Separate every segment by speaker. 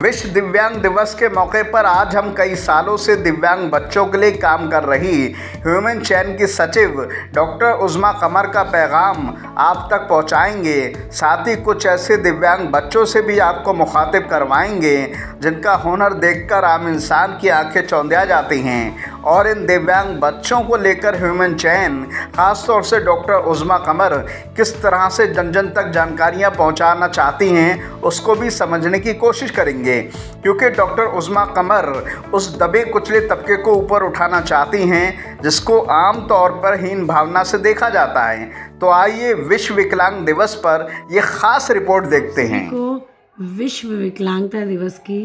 Speaker 1: विश्व दिव्यांग दिवस के मौके पर आज हम कई सालों से दिव्यांग बच्चों के लिए काम कर रही ह्यूमन चेन की सचिव डॉक्टर उज़्मा कमर का पैगाम आप तक पहुंचाएंगे। साथ ही कुछ ऐसे दिव्यांग बच्चों से भी आपको मुखातिब करवाएंगे जिनका हुनर देखकर आम इंसान की आंखें चौंधिया जाती हैं। और इन दिव्यांग बच्चों को लेकर ह्यूमन चेन ख़ासतौर से डॉक्टर उज़्मा कमर किस तरह से जन जन तक जानकारियाँ पहुँचाना चाहती हैं उसको भी समझने की कोशिश करेंगे, क्योंकि डॉक्टर उज़्मा कमर उस दबे कुचले तबके को ऊपर उठाना चाहती हैं जिसको आम तौर पर हीन भावना से देखा जाता है। तो आइए विश्व विकलांग दिवस पर ये ख़ास रिपोर्ट देखते हैं।
Speaker 2: को विश्व विकलांगता दिवस की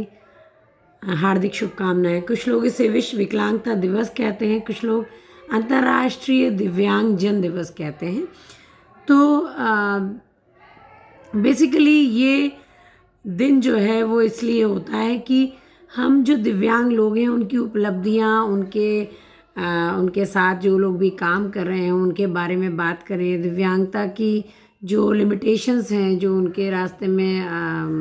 Speaker 2: हार्दिक शुभकामनाएं। कुछ लोग इसे विश्व विकलांगता दिवस कहते हैं, कुछ लोग अंतर्राष्ट्रीय दिव्यांग जन दिवस कहते हैं। तो बेसिकली ये दिन जो है वो इसलिए होता है कि हम जो दिव्यांग लोग हैं उनकी उपलब्धियां, उनके साथ जो लोग भी काम कर रहे हैं उनके बारे में बात करें। दिव्यांगता की जो लिमिटेशंस हैं, जो उनके रास्ते में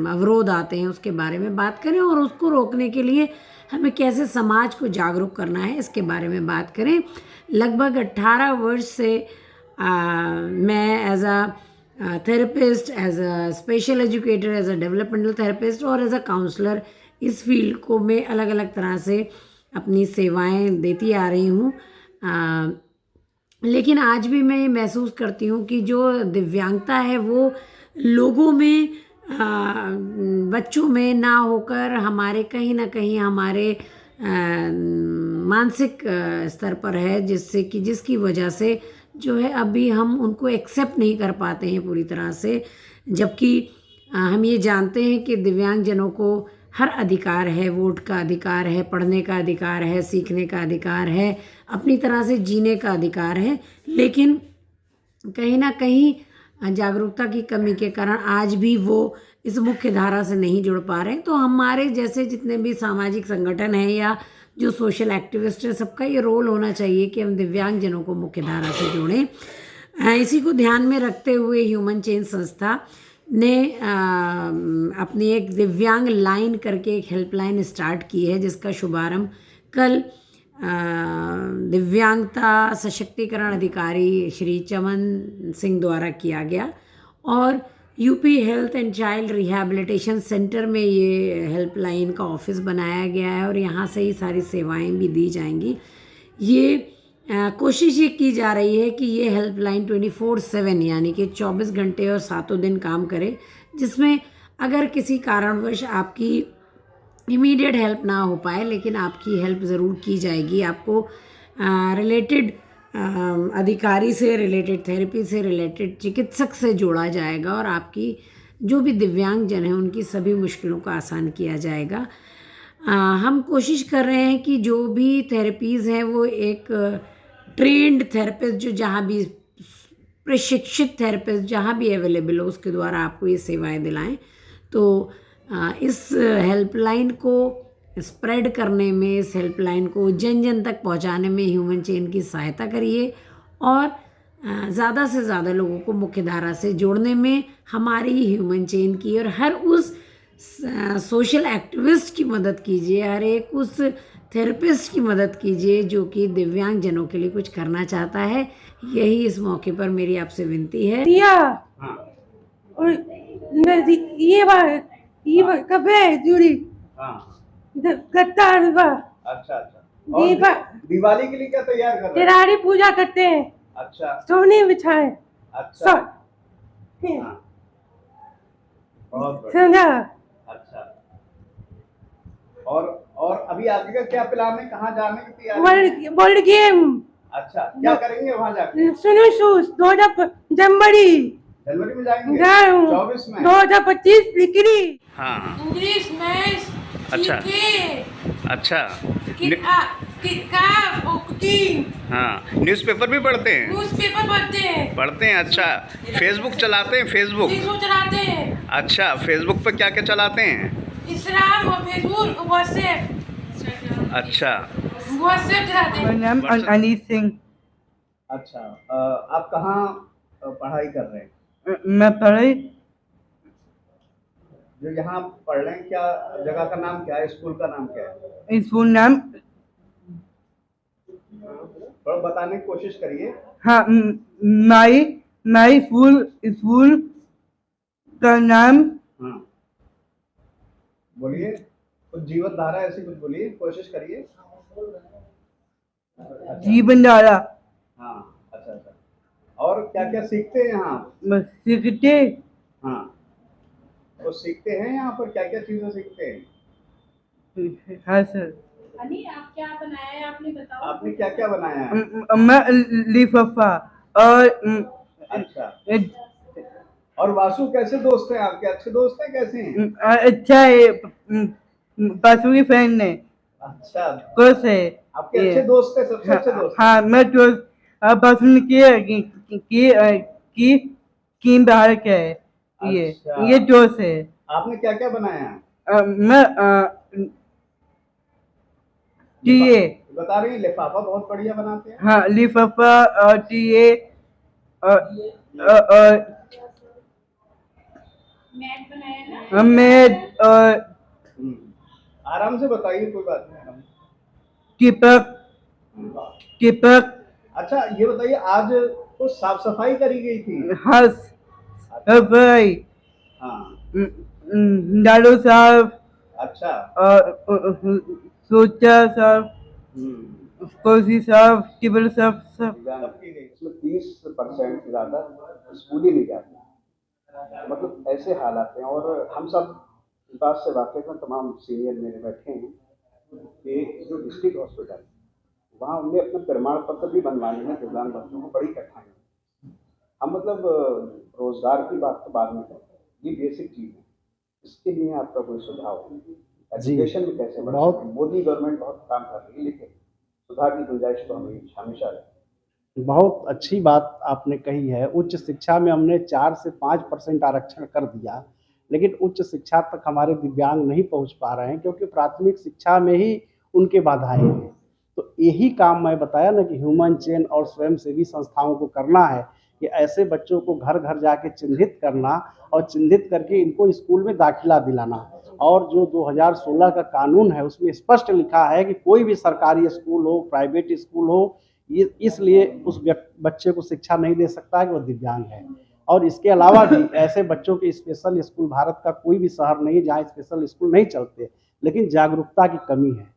Speaker 2: अवरोध आते हैं, उसके बारे में बात करें और उसको रोकने के लिए हमें कैसे समाज को जागरूक करना है इसके बारे में बात करें। लगभग 18 वर्ष से मैं as a therapist, as a special educator, as a developmental therapist और एज अ काउंसलर इस फील्ड को मैं अलग अलग तरह से अपनी सेवाएं देती आ रही हूँ। लेकिन आज भी मैं ये महसूस करती हूँ कि जो दिव्यांगता है वो लोगों में, बच्चों में ना होकर हमारे कहीं ना कहीं हमारे मानसिक स्तर पर है, जिसकी वजह से जो है अभी हम उनको एक्सेप्ट नहीं कर पाते हैं पूरी तरह से। जबकि हम ये जानते हैं कि दिव्यांगजनों को हर अधिकार है, वोट का अधिकार है, पढ़ने का अधिकार है, सीखने का अधिकार है, अपनी तरह से जीने का अधिकार है। लेकिन कहीं ना कहीं जागरूकता की कमी के कारण आज भी वो इस मुख्य धारा से नहीं जुड़ पा रहे हैं। तो हमारे जैसे जितने भी सामाजिक संगठन हैं या जो सोशल एक्टिविस्ट हैं, सबका ये रोल होना चाहिए कि हम दिव्यांगजनों को मुख्य धारा से जोड़ें। इसी को ध्यान में रखते हुए ह्यूमन चेन संस्था ने अपनी एक दिव्यांग लाइन करके एक हेल्पलाइन स्टार्ट की है, जिसका शुभारंभ कल दिव्यांगता सशक्तिकरण अधिकारी श्री चमन सिंह द्वारा किया गया और UP health and child rehabilitation centre में ये हेल्पलाइन का ऑफिस बनाया गया है और यहाँ से ही सारी सेवाएं भी दी जाएंगी। ये कोशिश ये की जा रही है कि ये हेल्पलाइन 24/7 यानी कि 24 घंटे और 7 दिन काम करे, जिसमें अगर किसी कारणवश आपकी इमीडिएट हेल्प ना हो पाए लेकिन आपकी हेल्प ज़रूर की जाएगी। आपको रिलेटेड अधिकारी से, रिलेटेड थेरेपी से, रिलेटेड चिकित्सक से जोड़ा जाएगा और आपकी जो भी दिव्यांगजन हैं उनकी सभी मुश्किलों को आसान किया जाएगा। हम कोशिश कर रहे हैं कि जो भी थेरेपीज़ हैं वो एक ट्रेंड थेरेपिस्ट, जो जहाँ भी प्रशिक्षित थेरेपिस्ट जहाँ भी अवेलेबल हो उसके द्वारा आपको ये सेवाएं दिलाएं। तो इस हेल्पलाइन को स्प्रेड करने में, इस हेल्पलाइन को जन जन तक पहुंचाने में ह्यूमन चेन की सहायता करिए और ज़्यादा से ज़्यादा लोगों को मुख्य धारा से जोड़ने में हमारी ह्यूमन चेन की और हर उस सोशल एक्टिविस्ट की मदद कीजिए, हर एक उस थेरेपिस्ट की मदद कीजिए जो कि दिव्यांग जनों के लिए कुछ करना चाहता है। यही इस मौके पर मेरी आपसे विनती है।
Speaker 3: और ये कब है जुड़ी गत्ता।
Speaker 1: अच्छा अच्छा। और दिवाली के लिए क्या तैयार कर रहे हैं?
Speaker 3: तेराड़ी पूजा करते हैं।
Speaker 1: अच्छा।
Speaker 3: सोने बिछाए।
Speaker 1: अच्छा।
Speaker 3: समझा?
Speaker 1: अच्छा। और अभी आगे का क्या प्लान है, कहाँ जाने की तैयारी?
Speaker 3: World game.
Speaker 1: अच्छा, क्या करेंगे वहाँ जाके?
Speaker 3: सुनो शूज 2000 जनवरी
Speaker 1: में जाएंगे? 24 में
Speaker 3: 2025 बिक्री।
Speaker 1: हाँ।
Speaker 3: English maths.
Speaker 1: अच्छा अच्छा। हाँ, न्यूज़पेपर भी पढ़ते हैं?
Speaker 3: न्यूज़पेपर
Speaker 1: पढ़ते हैं। अच्छा, फेसबुक चलाते हैं? फेसबुक
Speaker 3: चलाते हैं।
Speaker 1: अच्छा, फेसबुक पे क्या क्या चलाते हैं?
Speaker 3: इंस्टाग्राम और फेसबुक, व्हाट्सएप।
Speaker 1: अच्छा,
Speaker 3: व्हाट्सएप चलाते हैं।
Speaker 4: मेरा नाम अनीस सिंह।
Speaker 1: अच्छा, आप कहाँ पढ़ाई कर रहे हैं?
Speaker 4: मैं पढ़ाई
Speaker 1: जो यहाँ पढ़ रहे हैं, क्या जगह का नाम क्या है, स्कूल का नाम क्या है?
Speaker 4: स्कूल नाम,
Speaker 1: थोड़ा बताने की कोशिश करिए।
Speaker 4: हाँ, माई माई स्कूल स्कूल का नाम
Speaker 1: हाँ, बोलिए, कुछ जीवन धारा ऐसी कुछ बोलिए, कोशिश करिए।
Speaker 4: जीवन धारा।
Speaker 1: हाँ, अच्छा अच्छा। और क्या क्या सीखते हैं यहाँ?
Speaker 4: सीखते।
Speaker 1: हाँ, तो सीखते हैं यहाँ पर क्या क्या चीजें सीखते हैं?
Speaker 4: हाँ सर।
Speaker 3: अनी आप क्या बनाया है आपने बताओ।
Speaker 1: आपने क्या क्या बनाया है?
Speaker 4: मैं लिफाफा और
Speaker 1: अच्छा, और वासु कैसे दोस्त हैं आपके, अच्छे दोस्त हैं, कैसे हैं?
Speaker 4: अच्छा है। पशु की फैन है।
Speaker 1: अच्छा,
Speaker 4: खुश है
Speaker 1: आपके
Speaker 4: ये।
Speaker 1: अच्छे दोस्त हैं, सबसे अच्छे दोस्त हैं।
Speaker 4: हाँ, मैं तो पसंद की बाहर क्या है ये
Speaker 1: अच्छा।
Speaker 4: ये दोस्त है।
Speaker 1: आपने क्या क्या बनाया है?
Speaker 4: मैं टीए।
Speaker 1: बता रही हैं, लिफाफा बहुत बढ़िया बनाते हैं।
Speaker 4: हाँ, लिफाफा और टीए और
Speaker 3: मैट बनाया ना।
Speaker 4: मेड और
Speaker 1: हम्म, आराम से बताइए, कोई बात नहीं।
Speaker 4: टिपक टिपक।
Speaker 1: अच्छा, ये बताइए, आज तो साफ सफाई करी गई थी?
Speaker 4: हाँ भाई।
Speaker 1: हाँ,
Speaker 4: डालो साहब
Speaker 1: अच्छा।
Speaker 4: और सोचा साहब,
Speaker 1: हम्म,
Speaker 4: कोसी साहब, टिबल साहब सब।
Speaker 1: एग्जाम की गई, इसमें 30% से ज्यादा स्कूल ही नहीं जाते, मतलब ऐसे हालात हैं। और हम सब इस बात से वाकिफ हैं, तमाम सीनियर मेरे बैठे हैं, कि जो डिस्ट्रिक्ट हॉस्पिटल वहाँ उन्हें अपना प्रमाण पत्र भी बनवाने में दिव्यांग बच्चों को बड़ी कठिनाई है। हम मतलब रोजगार की बात तो बाद में करते हैं, ये बेसिक चीज़ है। इसके लिए आपका कोई सुझाव है? एजुकेशन में कैसे बढ़ा
Speaker 5: बहुत-
Speaker 1: सकें? मोदी गवर्नमेंट बहुत काम कर रही है, लेकिन सुधार की गुंजाइश तो हमेशा रहती
Speaker 5: बहुत अच्छी बात आपने कही है। उच्च शिक्षा में हमने 4 से 5% आरक्षण कर दिया, लेकिन उच्च शिक्षा तक हमारे दिव्यांग नहीं पहुंच पा रहे हैं, क्योंकि प्राथमिक शिक्षा में ही उनके बाधाएं हैं। तो यही काम मैं बताया ना कि ह्यूमन चेन और स्वयंसेवी संस्थाओं को करना है, कि ऐसे बच्चों को घर घर जाके चिन्हित करना और चिन्हित करके इनको स्कूल में दाखिला दिलाना। और जो 2016 का कानून है उसमें स्पष्ट लिखा है कि कोई भी सरकारी स्कूल हो, प्राइवेट स्कूल हो, ये इसलिए उस बच्चे को शिक्षा नहीं दे सकता है कि वो दिव्यांग है। और इसके अलावा भी ऐसे बच्चों के स्पेशल स्कूल, भारत का कोई भी शहर नहीं है जहाँ स्पेशल स्कूल नहीं चलते, लेकिन जागरूकता की कमी है,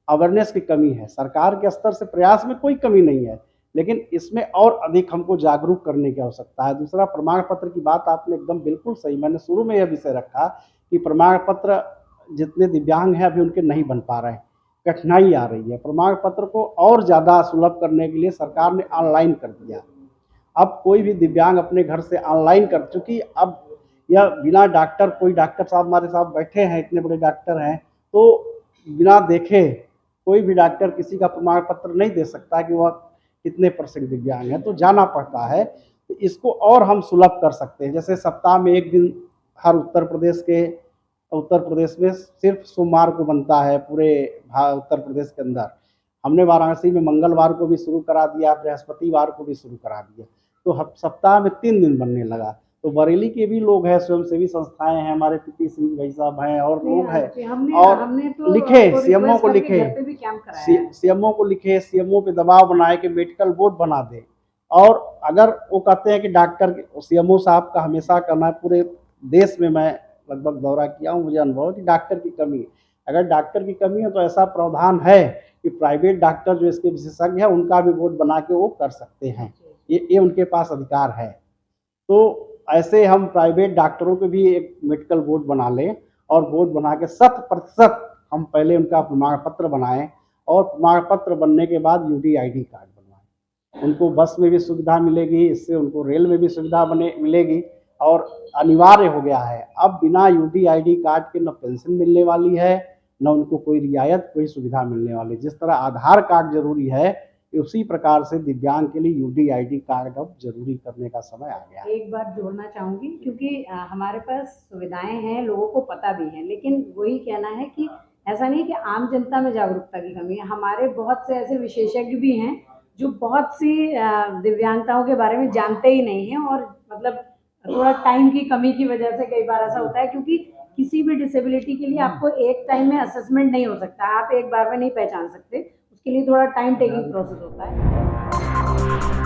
Speaker 5: अवेयरनेस की कमी है। सरकार के स्तर से प्रयास में कोई कमी नहीं है, लेकिन इसमें और अधिक हमको जागरूक करने की आवश्यकता है। दूसरा, प्रमाण पत्र की बात आपने एकदम बिल्कुल सही, मैंने शुरू में यह विषय रखा कि प्रमाण पत्र जितने दिव्यांग हैं अभी उनके नहीं बन पा रहे हैं, कठिनाई आ रही है। प्रमाण पत्र को और ज़्यादा सुलभ करने के लिए सरकार ने ऑनलाइन कर दिया। अब कोई भी दिव्यांग अपने घर से ऑनलाइन कर, चूँकि अब यह बिना डॉक्टर, कोई डॉक्टर साहब हमारे साथ बैठे हैं, इतने बड़े डॉक्टर हैं, तो बिना देखे कोई भी डॉक्टर किसी का प्रमाण पत्र नहीं दे सकता कि वह कितने % दिव्यांग है, तो जाना पड़ता है। तो इसको और हम सुलभ कर सकते हैं, जैसे सप्ताह में 1 दिन हर उत्तर प्रदेश में सिर्फ सोमवार को बनता है पूरे उत्तर प्रदेश के अंदर। हमने वाराणसी में मंगलवार को भी शुरू करा दिया, बृहस्पतिवार को भी शुरू करा दिया, तो सप्ताह में 3 दिन बनने लगा। तो बरेली के भी लोग हैं, स्वयंसेवी संस्थाएं हैं, हमारे पीपी सिंह भाई साहब हैं और लोग हैं, और लिखे सीएमओ को लिखे, सीएमओ को लिखे, सीएमओ पे दबाव बनाए कि मेडिकल बोर्ड बना दे। और अगर वो कहते हैं कि डॉक्टर, सीएमओ साहब का हमेशा कहना है, पूरे देश में मैं लगभग दौरा किया हूँ, मुझे अनुभव है कि डॉक्टर की कमी है। अगर डॉक्टर की कमी है तो ऐसा प्रावधान है कि प्राइवेट डॉक्टर जो इसके विशेषज्ञ हैं उनका भी बोर्ड बना के वो कर सकते हैं, ये उनके पास अधिकार है। तो ऐसे हम प्राइवेट डॉक्टरों के भी एक मेडिकल बोर्ड बना लें, और बोर्ड बना के 100% हम पहले उनका प्रमाण पत्र बनाएं, और प्रमाण पत्र बनने के बाद UDID कार्ड बनवाएं। उनको बस में भी सुविधा मिलेगी, इससे उनको रेल में भी सुविधा मिलेगी। और अनिवार्य हो गया है, अब बिना UDID कार्ड के न पेंशन मिलने वाली है, न उनको कोई रियायत, कोई सुविधा मिलने वाली। जिस तरह आधार कार्ड जरूरी है, उसी प्रकार से दिव्यांग के लिए UDID कार्ड अब जरूरी करने का समय आ गया।
Speaker 2: एक बात जोड़ना चाहूँगी, क्योंकि हमारे पास सुविधाएं हैं, लोगों को पता भी है, लेकिन वही कहना है कि ऐसा नहीं कि आम जनता में जागरूकता की कमी है। हमारे बहुत से ऐसे विशेषज्ञ भी हैं जो बहुत सी दिव्यांगताओं के बारे में जानते ही नहीं हैं, और मतलब थोड़ा टाइम की कमी की वजह से कई बार ऐसा होता है, क्योंकि किसी भी डिसेबिलिटी के लिए आपको एक टाइम में असेसमेंट नहीं हो सकता, आप एक बार में नहीं पहचान सकते, उसके लिए थोड़ा टाइम टेकिंग प्रोसेस होता है।